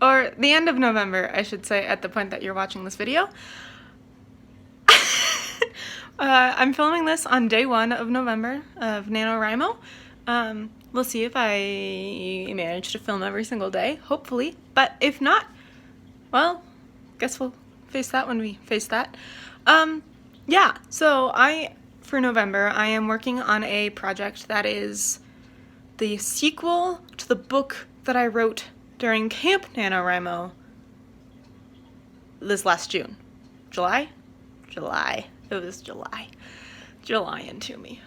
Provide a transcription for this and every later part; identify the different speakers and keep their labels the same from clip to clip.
Speaker 1: or the end of November, I should say, at the point that you're watching this video. I'm filming this on day 1 of November of NaNoWriMo. We'll see if I manage to film every single day, hopefully. But if not, well, guess we'll face that when we face that. Yeah, so for November, I am working on a project that is the sequel to the book that I wrote during Camp NaNoWriMo this last June. July? It was July. July into me.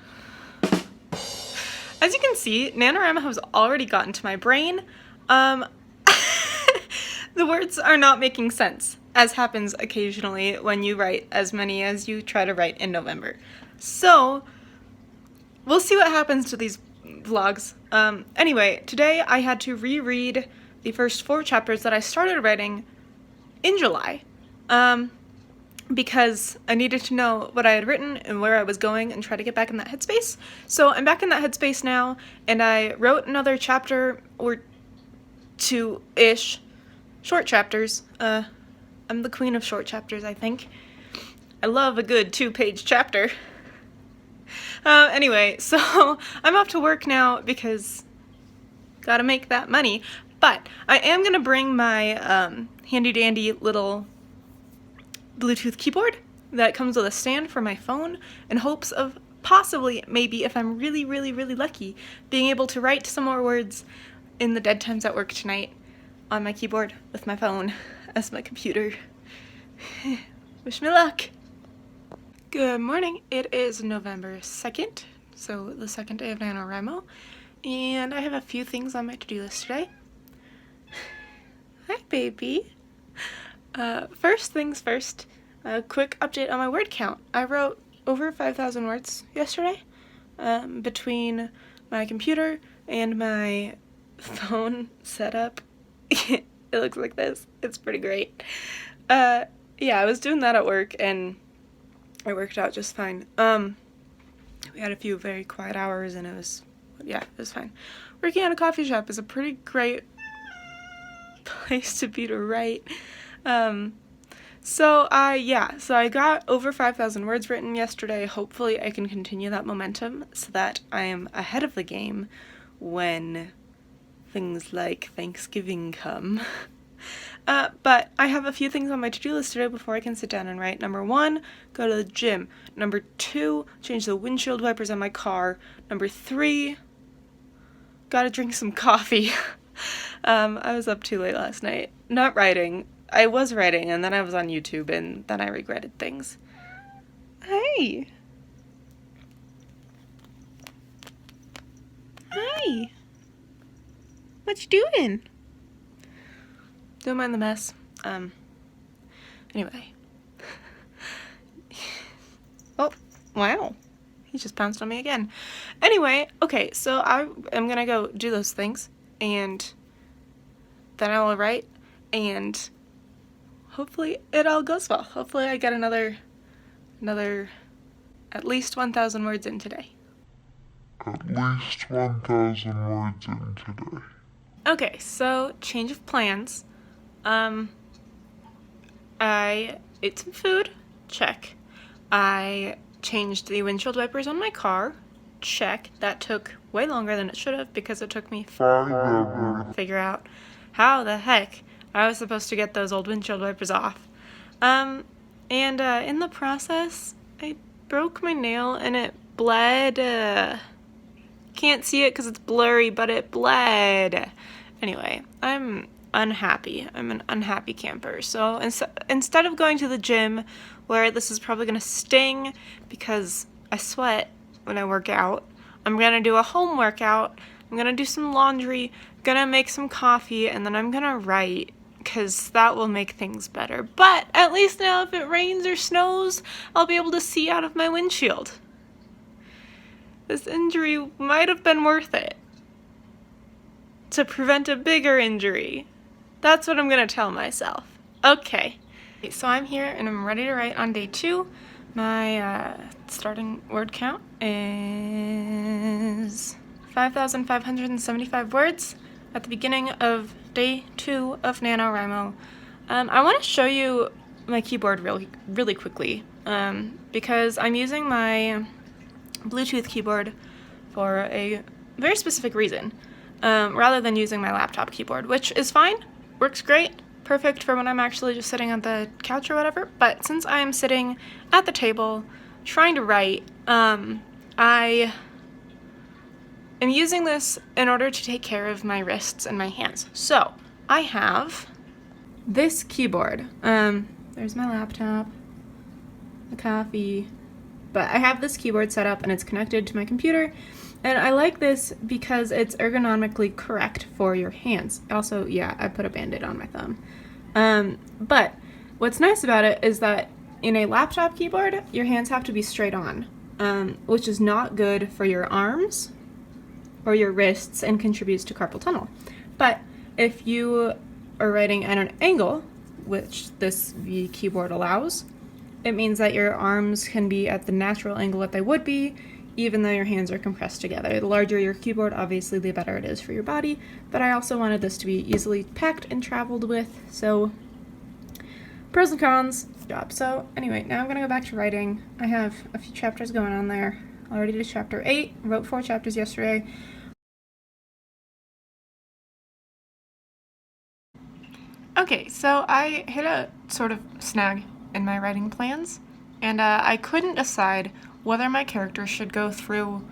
Speaker 1: As you can see, NaNoWriMo has already gotten to my brain. The words are not making sense, as happens occasionally when you write as many as you try to write in November. So, we'll see what happens to these vlogs. Anyway, today I had to reread the first 4 chapters that I started writing in July. Because I needed to know what I had written and where I was going and try to get back in that headspace. So I'm back in that headspace now, and I wrote another chapter or 2-ish, short chapters. I'm the queen of short chapters, I think. I love a good 2-page chapter. Anyway, so I'm off to work now because gotta make that money. But I am gonna bring my handy dandy little Bluetooth keyboard that comes with a stand for my phone in hopes of possibly, maybe, if I'm really, really, really lucky, being able to write some more words in the dead times at work tonight on my keyboard with my phone as my computer. Wish me luck! Good morning. It is November 2nd, so the second day of NaNoWriMo, and I have a few things on my to-do list today. Hi, baby! First things first, a quick update on my word count. I wrote over 5,000 words yesterday, between my computer and my phone setup. It looks like this. It's pretty great. Yeah, I was doing that at work, and it worked out just fine. We had a few very quiet hours, and it was fine. Working at a coffee shop is a pretty great place to be to write. So I got over 5,000 words written yesterday. Hopefully I can continue that momentum so that I am ahead of the game when things like Thanksgiving come. But I have a few things on my to-do list today before I can sit down and write. Number 1, go to the gym. Number 2, change the windshield wipers on my car. Number 3, gotta drink some coffee. I was up too late last night. Not writing. I was writing, and then I was on YouTube, and then I regretted things. Hey! Hi! What you doing? Don't mind the mess. Anyway. Oh, wow. He just pounced on me again. Anyway, okay, so I am gonna go do those things, and then I will write, and hopefully it all goes well. Hopefully I get another at least 1,000 words in today.
Speaker 2: At least 1,000 words in today.
Speaker 1: Okay, so change of plans. I ate some food, check. I changed the windshield wipers on my car, check. That took way longer than it should have because it took me
Speaker 2: 5 hours.
Speaker 1: to figure out how the heck I was supposed to get those old windshield wipers off. And in the process, I broke my nail and it bled. Can't see it because it's blurry, but it bled. Anyway, I'm unhappy. I'm an unhappy camper. So instead of going to the gym, where this is probably going to sting because I sweat when I work out, I'm going to do a home workout. I'm going to do some laundry, going to make some coffee, and then I'm going to write, because that will make things better. But at least now if it rains or snows, I'll be able to see out of my windshield. This injury might have been worth it to prevent a bigger injury. That's what I'm going to tell myself. Okay, so I'm here and I'm ready to write on day 2. My starting word count is 5,575 words. at the beginning of day 2 of NaNoWriMo. I want to show you my keyboard really quickly because I'm using my Bluetooth keyboard for a very specific reason, rather than using my laptop keyboard, which is fine, works great, perfect for when I'm actually just sitting on the couch or whatever. But since I'm sitting at the table trying to write, I am using this in order to take care of my wrists and my hands. So I have this keyboard. There's my laptop, the coffee, but I have this keyboard set up and it's connected to my computer, and I like this because it's ergonomically correct for your hands. Also, yeah, I put a Band-Aid on my thumb. But what's nice about it is that in a laptop keyboard, your hands have to be straight on, which is not good for your arms or your wrists and contributes to carpal tunnel. But if you are writing at an angle, which this V keyboard allows, it means that your arms can be at the natural angle that they would be, even though your hands are compressed together. The larger your keyboard, obviously, the better it is for your body, but I also wanted this to be easily packed and traveled with, so pros and cons. So anyway, now I'm going to go back to writing. I have a few chapters going on there. I already did chapter 8, wrote 4 chapters yesterday. Okay, so I hit a sort of snag in my writing plans, and I couldn't decide whether my character should go through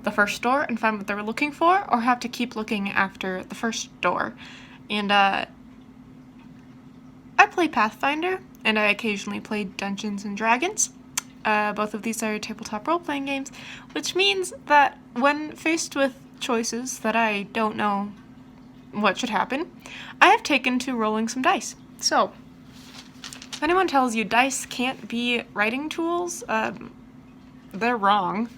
Speaker 1: the first door and find what they were looking for, or have to keep looking after the first door. And I play Pathfinder, and I occasionally play Dungeons and Dragons. Both of these are tabletop role-playing games, which means that when faced with choices that I don't know what should happen, I have taken to rolling some dice. So, if anyone tells you dice can't be writing tools, they're wrong.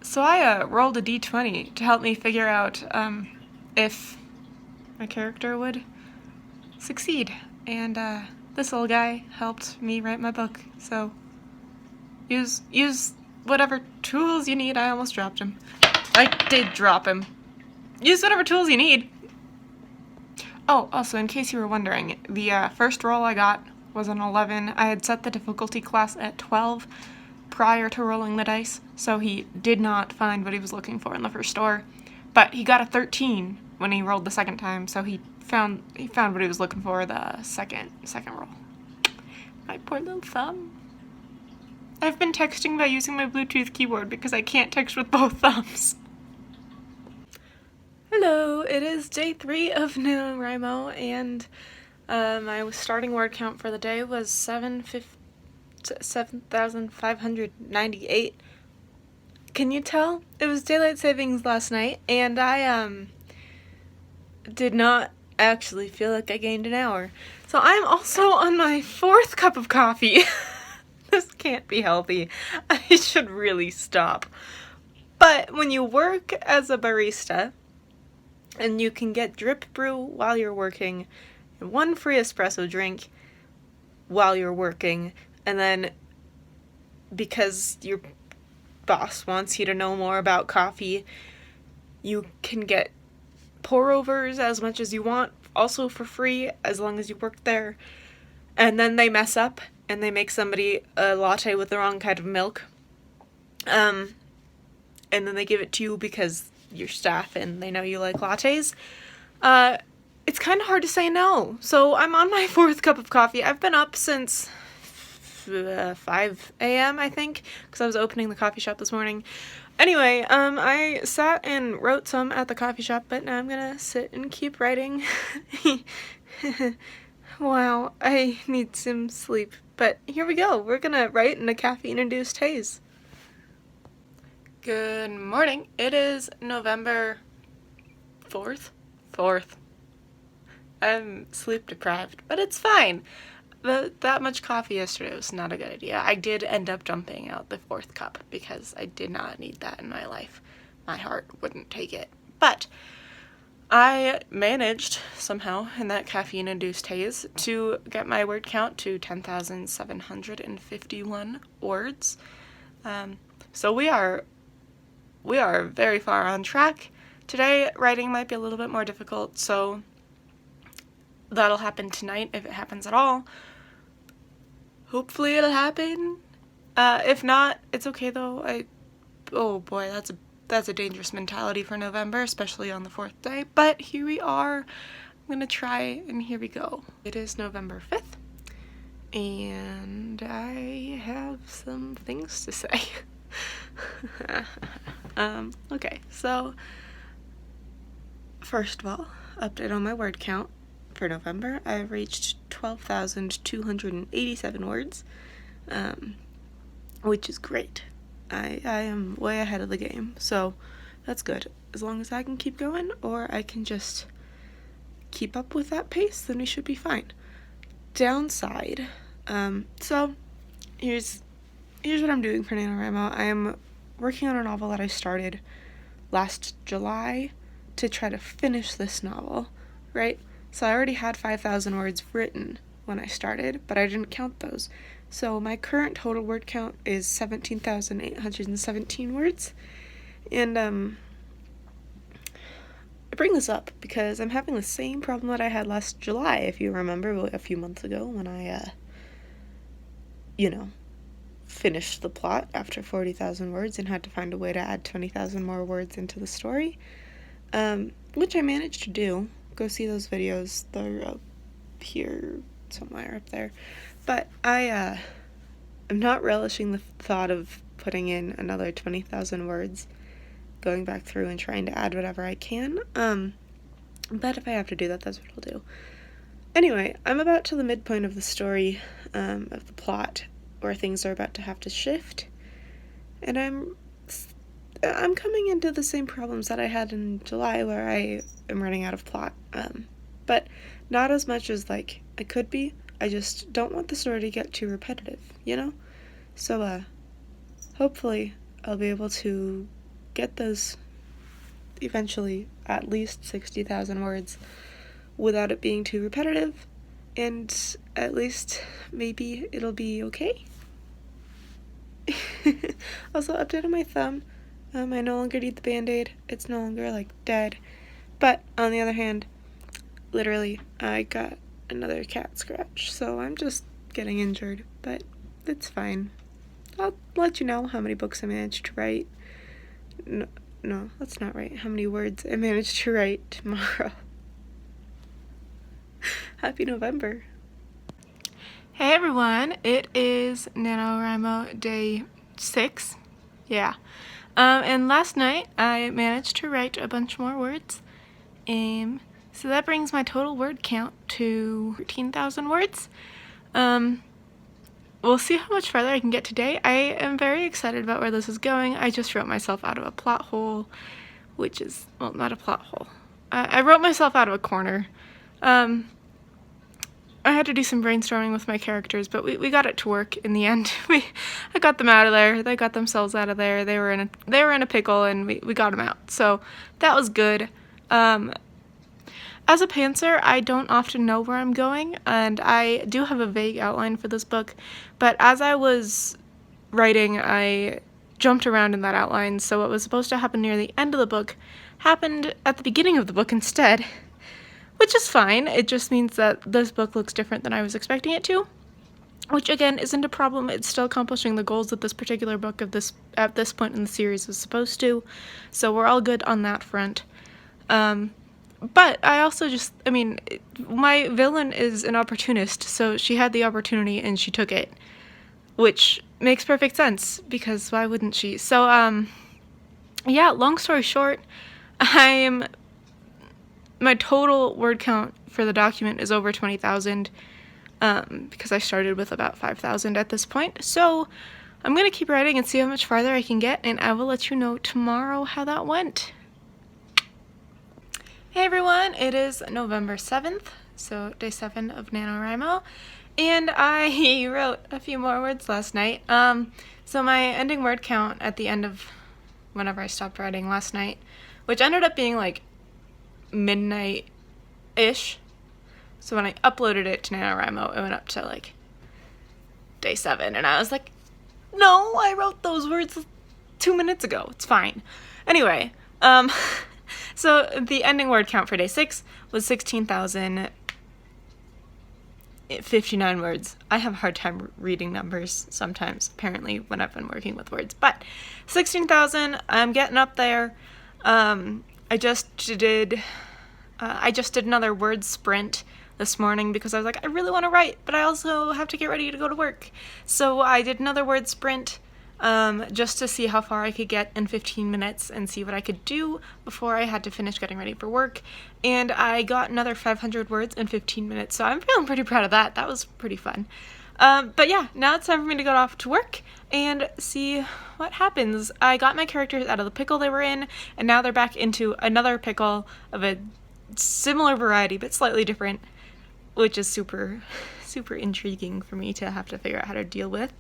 Speaker 1: So I rolled a d20 to help me figure out if my character would succeed, and this little guy helped me write my book. So use whatever tools you need. I almost dropped him. I did drop him. Use whatever tools you need. Oh, also, in case you were wondering, the first roll I got was an 11. I had set the difficulty class at 12 prior to rolling the dice, so he did not find what he was looking for in the first door. But he got a 13 when he rolled the second time, so he found what he was looking for the second roll. My poor little thumb. I've been texting by using my Bluetooth keyboard because I can't text with both thumbs. Hello, it is day 3 of NaNoWriMo, and my starting word count for the day was 7,598. Can you tell? It was daylight savings last night, and I did not actually feel like I gained an hour. So I'm also on my 4th cup of coffee. This can't be healthy. I should really stop. But when you work as a barista, and you can get drip brew while you're working, and 1 free espresso drink while you're working, and then because your boss wants you to know more about coffee, you can get pour-overs as much as you want, also for free, as long as you work there. And then they mess up, and they make somebody a latte with the wrong kind of milk. And then they give it to you because you're staff and they know you like lattes. It's kind of hard to say no. So I'm on my 4th cup of coffee. I've been up since 5 a.m., I think, because I was opening the coffee shop this morning. Anyway, I sat and wrote some at the coffee shop, but now I'm gonna sit and keep writing. Wow, I need some sleep. But here we go. We're gonna write in a caffeine-induced haze. Good morning. It is November 4th? 4th. I'm sleep deprived, but it's fine. That much coffee yesterday was not a good idea. I did end up dumping out the 4th cup because I did not need that in my life. My heart wouldn't take it. But I managed somehow in that caffeine-induced haze to get my word count to 10,751 words. So we are we are very far on track. Today, writing might be a little bit more difficult, so that'll happen tonight if it happens at all. Hopefully it'll happen. If not, it's okay though. Oh boy, that's a dangerous mentality for November, especially on the 4th day. But here we are. I'm gonna try, and here we go. It is November 5th, and I have some things to say. Okay, so first of all, update on my word count. For November, I've reached 12,287 words, which is great. I am way ahead of the game, so that's good. As long as I can keep going, or I can just keep up with that pace, then we should be fine. Downside, so here's what I'm doing for NaNoWriMo. I am working on a novel that I started last July to try to finish this novel, right? So I already had 5,000 words written when I started, but I didn't count those. So my current total word count is 17,817 words. And I bring this up because I'm having the same problem that I had last July, if you remember, a few months ago when I, finished the plot after 40,000 words and had to find a way to add 20,000 more words into the story, which I managed to do. Go see those videos. They're up here somewhere up there. But I'm not relishing the thought of putting in another 20,000 words, going back through and trying to add whatever I can. But if I have to do that, that's what I'll do. Anyway, I'm about to the midpoint of the story, of the plot, where things are about to have to shift, and I'm coming into the same problems that I had in July, where I am running out of plot, but not as much as, I could be. I just don't want the story to get too repetitive, So, hopefully I'll be able to get those eventually at least 60,000 words without it being too repetitive, and at least maybe it'll be okay. Also, update on my thumb. I no longer need the Band-Aid. It's no longer, dead. But, on the other hand, literally, I got another cat scratch, so I'm just getting injured, but it's fine. I'll let you know how many books I managed to write. No, that's not right. How many words I managed to write tomorrow. Happy November. Hey everyone, it is NaNoWriMo day 6. Yeah. And last night I managed to write a bunch more words. So that brings my total word count to 13,000 words. We'll see how much farther I can get today. I am very excited about where this is going. I just wrote myself out of a plot hole, which is, well, not a plot hole. I wrote myself out of a corner. I had to do some brainstorming with my characters, but we got it to work in the end. I got them out of there. They got themselves out of there. They were in a pickle, and we got them out. So that was good. As a pantser, I don't often know where I'm going, and I do have a vague outline for this book, but as I was writing, I jumped around in that outline, so what was supposed to happen near the end of the book happened at the beginning of the book instead, which is fine. It just means that this book looks different than I was expecting it to, which again isn't a problem. It's still accomplishing the goals that this particular book at this point in the series was supposed to, so we're all good on that front. But I also my villain is an opportunist, so she had the opportunity and she took it, which makes perfect sense, because why wouldn't she? So, yeah, long story short, my total word count for the document is over 20,000, because I started with about 5,000 at this point, so I'm gonna keep writing and see how much farther I can get, and I will let you know tomorrow how that went. Hey everyone, it is November 7th, so day 7 of NaNoWriMo, and I wrote a few more words last night. So my ending word count at the end of whenever I stopped writing last night, which ended up being midnight-ish, so when I uploaded it to NaNoWriMo, it went up to day 7, and I was like, no, I wrote those words 2 minutes ago, it's fine. Anyway, so the ending word count for day 6 was 16,059 words. I have a hard time reading numbers sometimes, apparently, when I've been working with words. But 16,000, I'm getting up there. I just did another word sprint this morning because I was like, I really want to write, but I also have to get ready to go to work. So I did another word sprint just to see how far I could get in 15 minutes and see what I could do before I had to finish getting ready for work. And I got another 500 words in 15 minutes, so I'm feeling pretty proud of that. That was pretty fun. But yeah, now it's time for me to go off to work and see what happens. I got my characters out of the pickle they were in, and now they're back into another pickle of a similar variety but slightly different, which is super intriguing for me to have to figure out how to deal with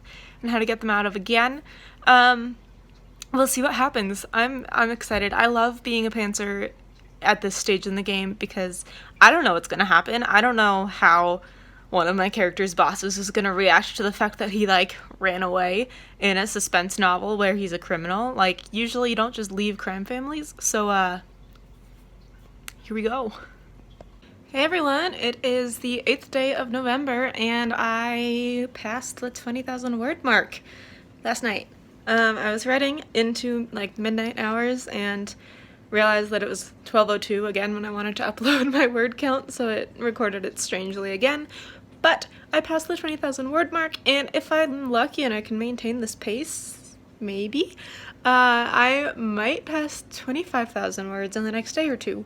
Speaker 1: and how to get them out of again. We'll see what happens. I'm excited. I love being a pantser at this stage in the game because I don't know what's going to happen. I don't know how one of my character's bosses is going to react to the fact that he, ran away in a suspense novel where he's a criminal. Usually you don't just leave crime families. So, here we go. Hey everyone, it is the 8th day of November, and I passed the 20,000 word mark last night. I was writing into, midnight hours and realized that it was 12:02 again when I wanted to upload my word count, so it recorded it strangely again. But I passed the 20,000 word mark, and if I'm lucky and I can maintain this pace, maybe, I might pass 25,000 words in the next day or two,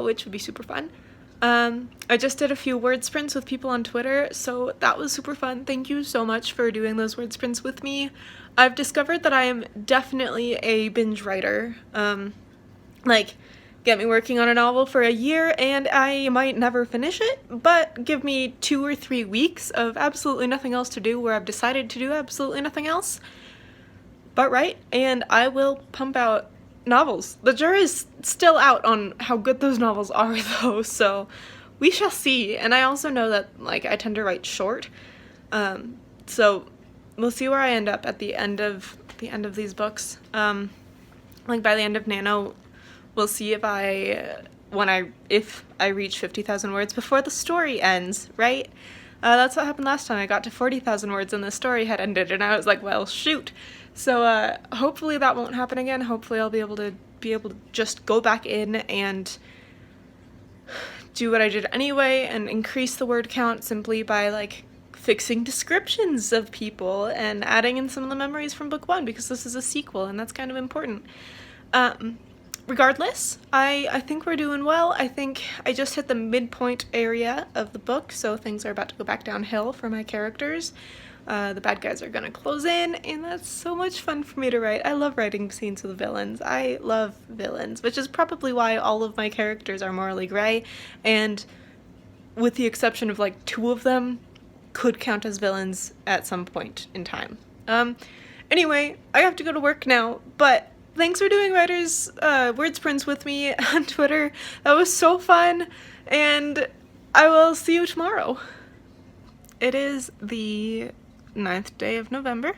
Speaker 1: which would be super fun. I just did a few word sprints with people on Twitter, so that was super fun. Thank you so much for doing those word sprints with me. I've discovered that I am definitely a binge writer. Get me working on a novel for a year and I might never finish it, but give me 2 or 3 weeks of absolutely nothing else to do where I've decided to do absolutely nothing else but write, and I will pump out novels. The jury's still out on how good those novels are, though, so we shall see. And I also know that, I tend to write short, so we'll see where I end up at the end of these books. By the end of Nano, we'll see if I reach 50,000 words before the story ends, right? That's what happened last time. I got to 40,000 words and the story had ended, and I was like, well, shoot. So hopefully that won't happen again. Hopefully I'll be able to just go back in and do what I did anyway and increase the word count simply by fixing descriptions of people and adding in some of the memories from book 1, because this is a sequel and that's kind of important. Regardless, I think we're doing well. I think I just hit the midpoint area of the book, so things are about to go back downhill for my characters. The bad guys are gonna close in, and that's so much fun for me to write. I love writing scenes with villains. I love villains, which is probably why all of my characters are morally gray, and with the exception of 2 of them, could count as villains at some point in time. Anyway, I have to go to work now, but thanks for doing writers word sprints with me on Twitter. That was so fun, and I will see you tomorrow. It is the 9th day of November.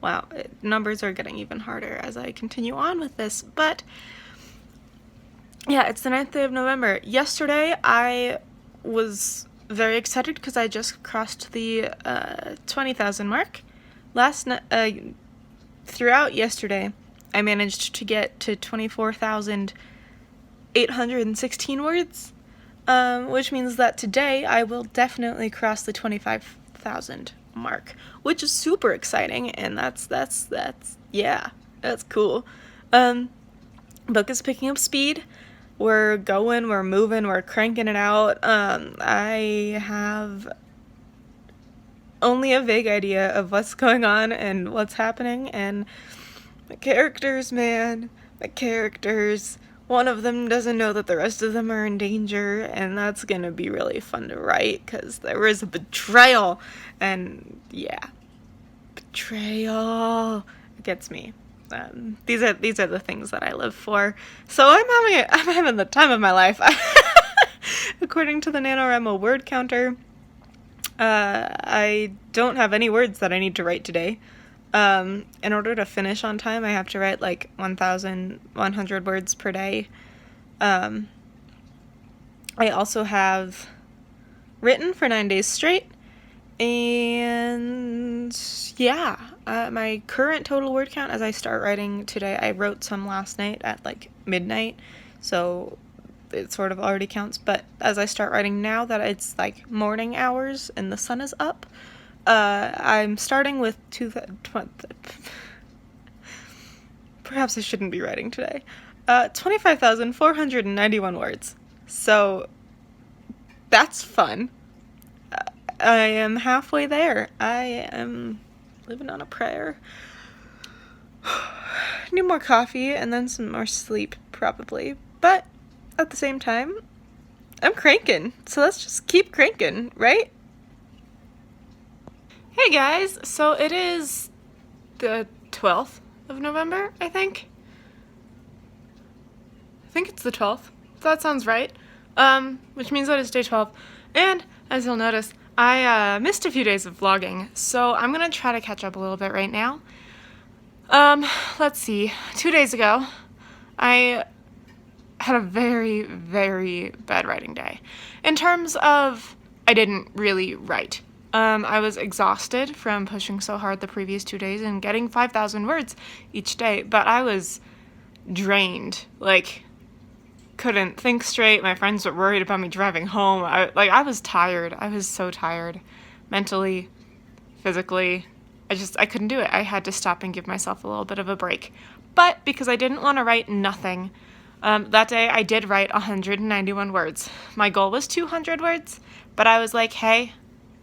Speaker 1: Wow, numbers are getting even harder as I continue on with this, but yeah, it's the 9th day of November. Yesterday, I was very excited because I just crossed the 20,000 mark. Throughout yesterday, I managed to get to 24,816 words, which means that today I will definitely cross the 25,000 mark, which is super exciting, and that's cool. Book is picking up speed. We're going, we're moving, we're cranking it out. I have only a vague idea of what's going on and what's happening, and my characters, one of them doesn't know that the rest of them are in danger, and that's gonna be really fun to write, because there is a betrayal, and betrayal, it gets me. These are the things that I live for, so I'm having the time of my life. According to the NaNoWriMo word counter, I don't have any words that I need to write today. In order to finish on time, I have to write like 1,100 words per day. I also have written for 9 days straight, and yeah, my current total word count as I start writing today, I wrote some last night at like midnight, so it sort of already counts, but as I start writing now that it's like morning hours and the sun is up, I'm starting with perhaps I shouldn't be writing today, 25,491 words, so that's fun. I am halfway there. I am living on a prayer. Need more coffee and then some more sleep, probably. But at the same time, I'm cranking. So let's just keep cranking, right? Hey guys, so it is the 12th of November, I think. I think it's the 12th. That sounds right. Which means that it's day 12. And as you'll notice, I missed a few days of vlogging, so I'm gonna try to catch up a little bit right now. Let's see. 2 days ago, I had a very, very bad writing day. In terms of, I didn't really write. I was exhausted from pushing so hard the previous 2 days and getting 5,000 words each day, but I was drained. Like, couldn't think straight. My friends were worried about me driving home. I was tired. I was so tired. Mentally, physically. I couldn't do it. I had to stop and give myself a little bit of a break. But because I didn't want to write nothing, that day I did write 191 words. My goal was 200 words, but I was like, hey,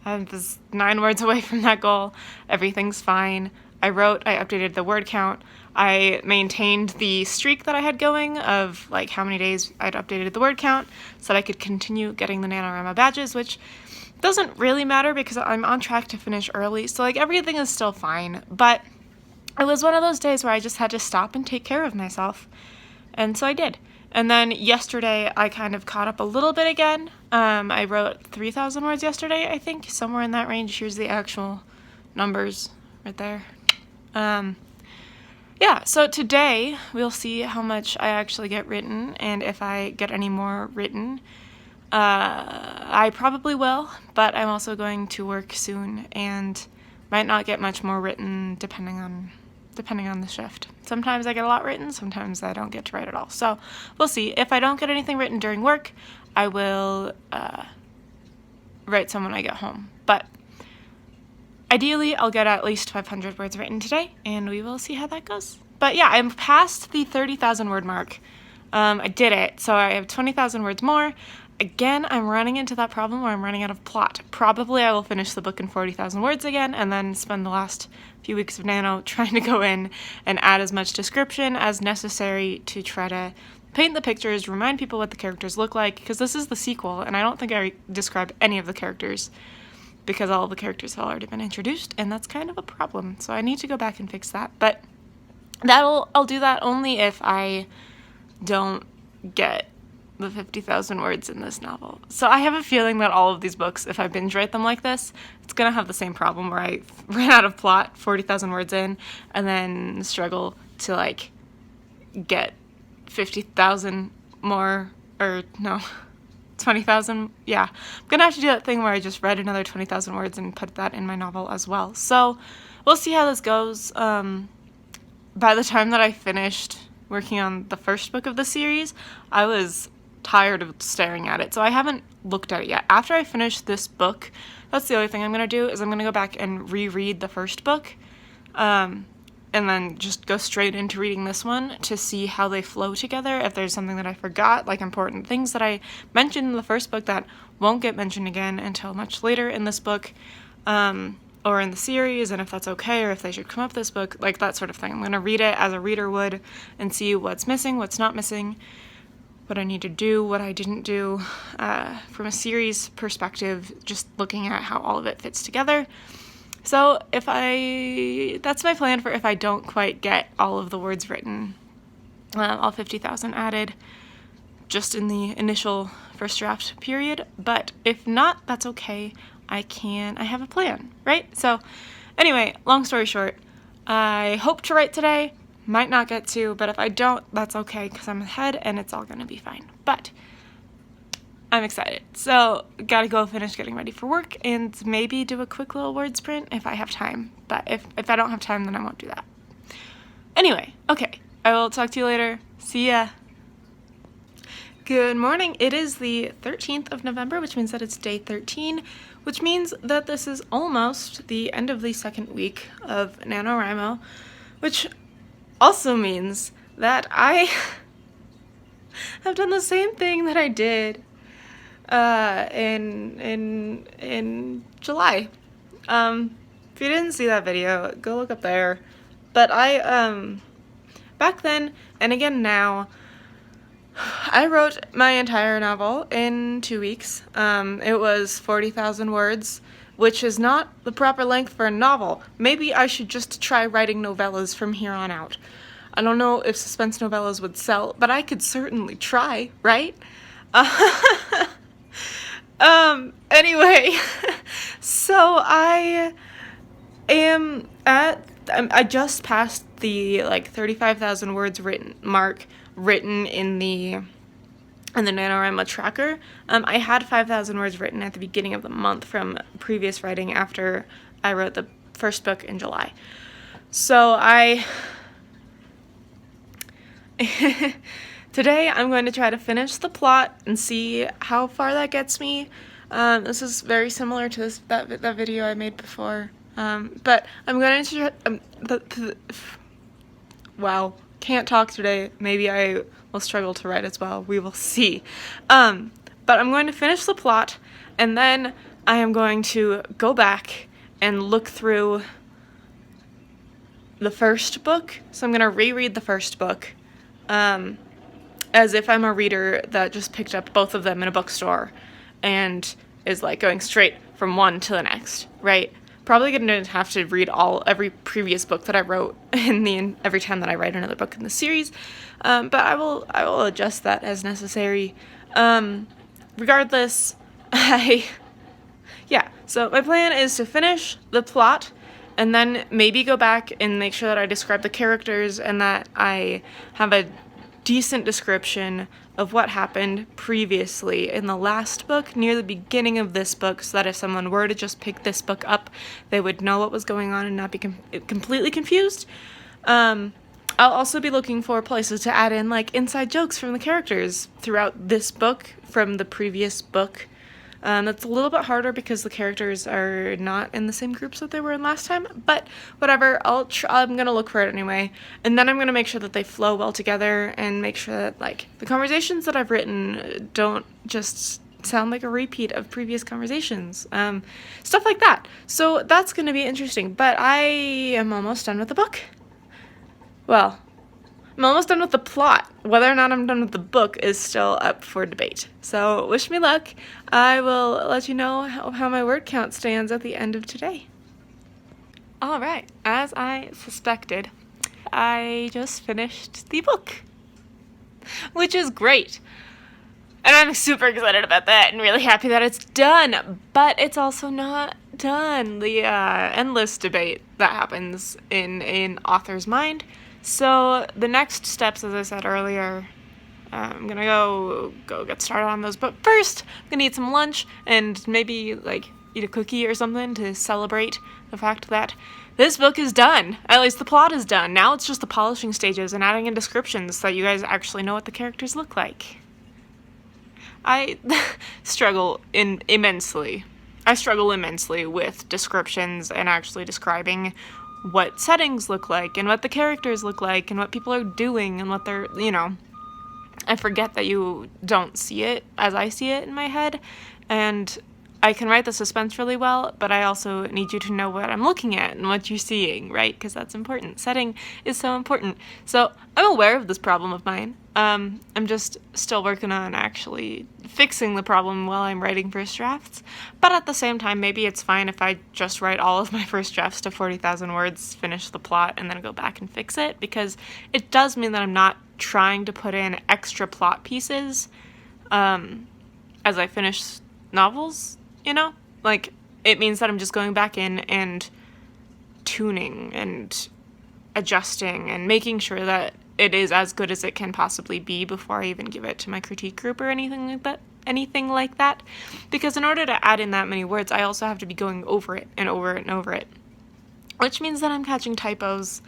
Speaker 1: I was 9 words away from that goal. Everything's fine. I updated the word count. I maintained the streak that I had going of like how many days I'd updated the word count so that I could continue getting the NaNoWriMo badges, which doesn't really matter because I'm on track to finish early. So like everything is still fine, but it was one of those days where I just had to stop and take care of myself. And so I did. And then yesterday I kind of caught up a little bit again. I wrote 3,000 words yesterday, I think, somewhere in that range. Here's the actual numbers right there. Yeah, so today we'll see how much I actually get written and if I get any more written. I probably will, but I'm also going to work soon and might not get much more written depending on the shift. Sometimes I get a lot written, sometimes I don't get to write at all. So we'll see. If I don't get anything written during work, I will write some when I get home. But ideally, I'll get at least 500 words written today, and we will see how that goes. But yeah, I'm past the 30,000 word mark. I did it, so I have 20,000 words more. Again, I'm running into that problem where I'm running out of plot. Probably I will finish the book in 40,000 words again, and then spend the last few weeks of Nano trying to go in and add as much description as necessary to try to paint the pictures, remind people what the characters look like, because this is the sequel, and I don't think I describe any of the characters, because all of the characters have already been introduced, and that's kind of a problem. So I need to go back and fix that. But I'll do that only if I don't get the 50,000 words in this novel. So I have a feeling that all of these books, if I binge write them like this, it's gonna have the same problem where I ran out of plot 40,000 words in and then struggle to like get 50,000 more, or no, 20,000. Yeah, I'm gonna have to do that thing where I just read another 20,000 words and put that in my novel as well. So we'll see how this goes. By the time that I finished working on the first book of the series, I was tired of staring at it, so I haven't looked at it yet. After I finish this book, that's the other thing I'm gonna do, is I'm gonna go back and reread the first book, and then just go straight into reading this one to see how they flow together, if there's something that I forgot, like important things that I mentioned in the first book that won't get mentioned again until much later in this book, or in the series, and if that's okay, or if they should come up this book, like that sort of thing. I'm gonna read it as a reader would and see what's missing, what's not missing, what I need to do, what I didn't do, from a series perspective, just looking at how all of it fits together. So that's my plan for if I don't quite get all of the words written, all 50,000 added just in the initial first draft period. But if not, that's okay. I have a plan, right? So anyway, long story short, I hope to write today. Might not get to, but if I don't, that's okay because I'm ahead and it's all going to be fine. But I'm excited. So, gotta go finish getting ready for work and maybe do a quick little word sprint if I have time. But if I don't have time, then I won't do that. Anyway, okay. I will talk to you later. See ya. Good morning. It is the 13th of November, which means that it's day 13, which means that this is almost the end of the second week of NaNoWriMo, which also means that I have done the same thing that I did in July. If you didn't see that video, go look up there. But I back then and again now, I wrote my entire novel in 2 weeks. It was 40,000 words, which is not the proper length for a novel. Maybe I should just try writing novellas from here on out. I don't know if suspense novellas would sell, but I could certainly try, right? Anyway, so I just passed the 35,000 words written in the NaNoWriMo tracker. I had 5,000 words written at the beginning of the month from previous writing after I wrote the first book in July. So today I'm going to try to finish the plot and see how far that gets me. This is very similar to that video I made before. But I'm going to wow, can't talk today. Maybe I will struggle to write as well. We will see. But I'm going to finish the plot, and then I am going to go back and look through the first book. So I'm going to reread the first book, as if I'm a reader that just picked up both of them in a bookstore and is going straight from one to the next, right? Probably gonna have to read every previous book that I wrote every time that I write another book in the series, but I will adjust that as necessary. Regardless, so my plan is to finish the plot and then maybe go back and make sure that I describe the characters and that I have a decent description of what happened previously in the last book near the beginning of this book, so that if someone were to just pick this book up, they would know what was going on and not be completely confused. I'll also be looking for places to add in inside jokes from the characters throughout this book from the previous book. That's a little bit harder because the characters are not in the same groups that they were in last time, but whatever, I'm gonna look for it anyway, and then I'm gonna make sure that they flow well together and make sure that the conversations that I've written don't just sound like a repeat of previous conversations, stuff like that. So that's gonna be interesting, but I am almost done with the book. Well, I'm almost done with the plot. Whether or not I'm done with the book is still up for debate. So wish me luck. I will let you know how my word count stands at the end of today. Alright, as I suspected, I just finished the book, which is great. And I'm super excited about that and really happy that it's done. But it's also not done. The endless debate that happens in an author's mind. So the next steps, as I said earlier, I'm gonna go get started on those. But first, I'm gonna eat some lunch and maybe eat a cookie or something to celebrate the fact that this book is done. At least the plot is done. Now it's just the polishing stages and adding in descriptions so that you guys actually know what the characters look like. I struggle immensely. I struggle immensely with descriptions and actually describing what settings look like and what the characters look like and what people are doing and what they're, I forget that you don't see it as I see it in my head, and I can write the suspense really well, but I also need you to know what I'm looking at and what you're seeing, right? Because that's important. Setting is so important. So I'm aware of this problem of mine. I'm just still working on actually fixing the problem while I'm writing first drafts. But at the same time, maybe it's fine if I just write all of my first drafts to 40,000 words, finish the plot, and then go back and fix it, because it does mean that I'm not trying to put in extra plot pieces as I finish novels, it means that I'm just going back in and tuning and adjusting and making sure that it is as good as it can possibly be before I even give it to my critique group or anything like that. Because in order to add in that many words, I also have to be going over it and over it and over it, which means that I'm catching typos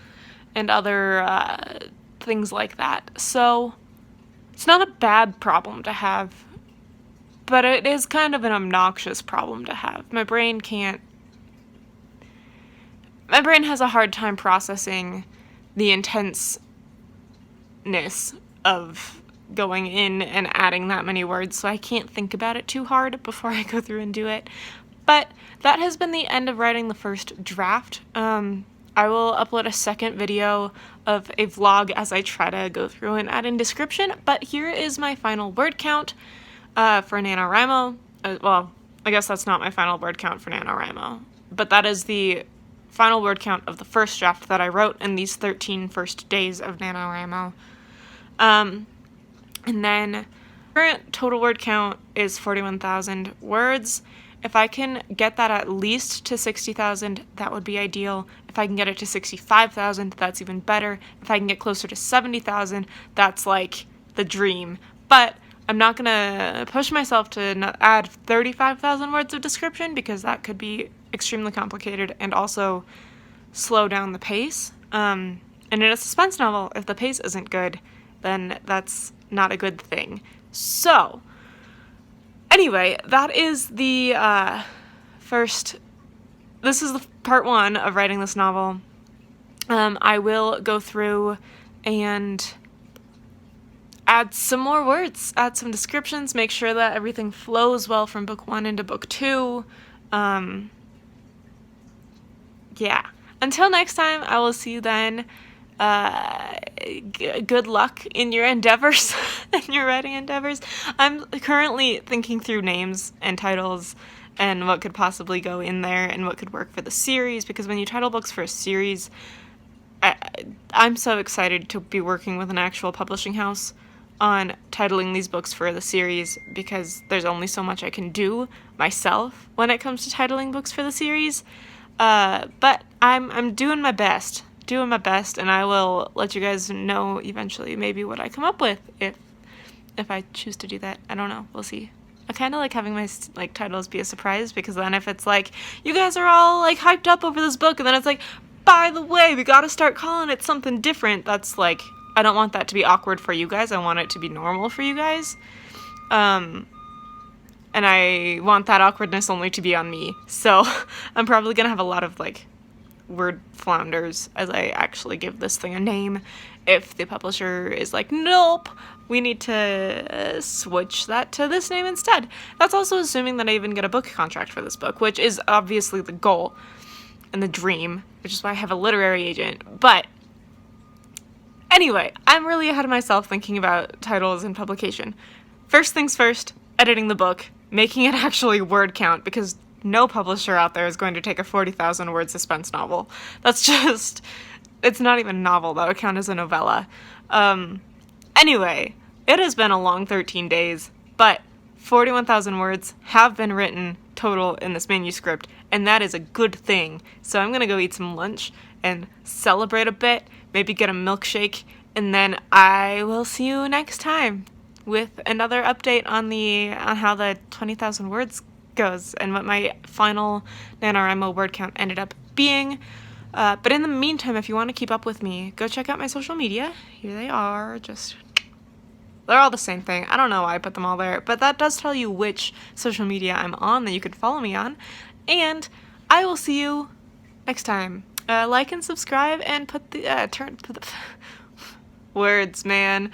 Speaker 1: and other things like that. So it's not a bad problem to have, but it is kind of an obnoxious problem to have. My brain has a hard time processing the intenseness of going in and adding that many words, so I can't think about it too hard before I go through and do it. But that has been the end of writing the first draft. I will upload a second video of a vlog as I try to go through and add in description, but here is my final word count for NaNoWriMo. Well, I guess that's not my final word count for NaNoWriMo, but that is the final word count of the first draft that I wrote in these 13 first days of NaNoWriMo. And then current total word count is 41,000 words. If I can get that at least to 60,000, that would be ideal. If I can get it to 65,000, that's even better. If I can get closer to 70,000, that's like the dream. But I'm not gonna push myself to add 35,000 words of description because that could be extremely complicated and also slow down the pace. And in a suspense novel, if the pace isn't good, then that's not a good thing. So, anyway, that is the this is the part 1 of writing this novel. I will go through and add some more words, add some descriptions, make sure that everything flows well from book 1 into book 2. Yeah. Until next time, I will see you then. Good luck in your endeavors, in your writing endeavors. I'm currently thinking through names and titles and what could possibly go in there and what could work for the series, because when you title books for a series, I'm so excited to be working with an actual publishing house on titling these books for the series, because there's only so much I can do myself when it comes to titling books for the series. But I'm doing my best, and I will let you guys know eventually maybe what I come up with if I choose to do that. I don't know. We'll see. I kind of like having my titles be a surprise, because then if it's like, you guys are all like hyped up over this book, and then it's like, by the way, we gotta start calling it something different, that's like, I don't want that to be awkward for you guys. I want it to be normal for you guys. And I want that awkwardness only to be on me. So I'm probably gonna have a lot of word flounders as I actually give this thing a name. If the publisher is like, nope, we need to switch that to this name instead. That's also assuming that I even get a book contract for this book, which is obviously the goal and the dream, which is why I have a literary agent. But anyway, I'm really ahead of myself thinking about titles and publication. First things first, editing the book, making it actually word count, because no publisher out there is going to take a 40,000 word suspense novel. That's just, it's not even a novel. That would count as a novella. Anyway, it has been a long 13 days, but 41,000 words have been written total in this manuscript, and that is a good thing. So I'm gonna go eat some lunch and celebrate a bit, maybe get a milkshake, and then I will see you next time with another update on how the 20,000 words goes and what my final NaNoWriMo word count ended up being. But in the meantime, if you want to keep up with me, go check out my social media. Here they are. They're all the same thing. I don't know why I put them all there, but that does tell you which social media I'm on that you could follow me on. And I will see you next time. Like and subscribe and put the words, man.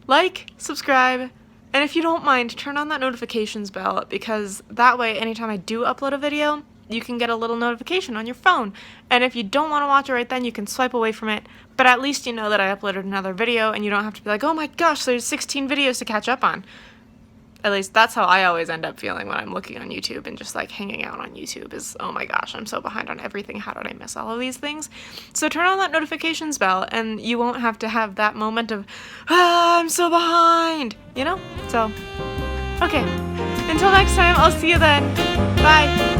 Speaker 1: Like, subscribe, and if you don't mind, turn on that notifications bell, because that way, anytime I do upload a video, you can get a little notification on your phone. And if you don't want to watch it right then, you can swipe away from it, but at least you know that I uploaded another video, and you don't have to be like, oh my gosh, there's 16 videos to catch up on. At least that's how I always end up feeling when I'm looking on YouTube and just hanging out on YouTube is, oh my gosh, I'm so behind on everything. How did I miss all of these things? So turn on that notifications bell and you won't have to have that moment of, I'm so behind, you know? So, okay. Until next time, I'll see you then. Bye.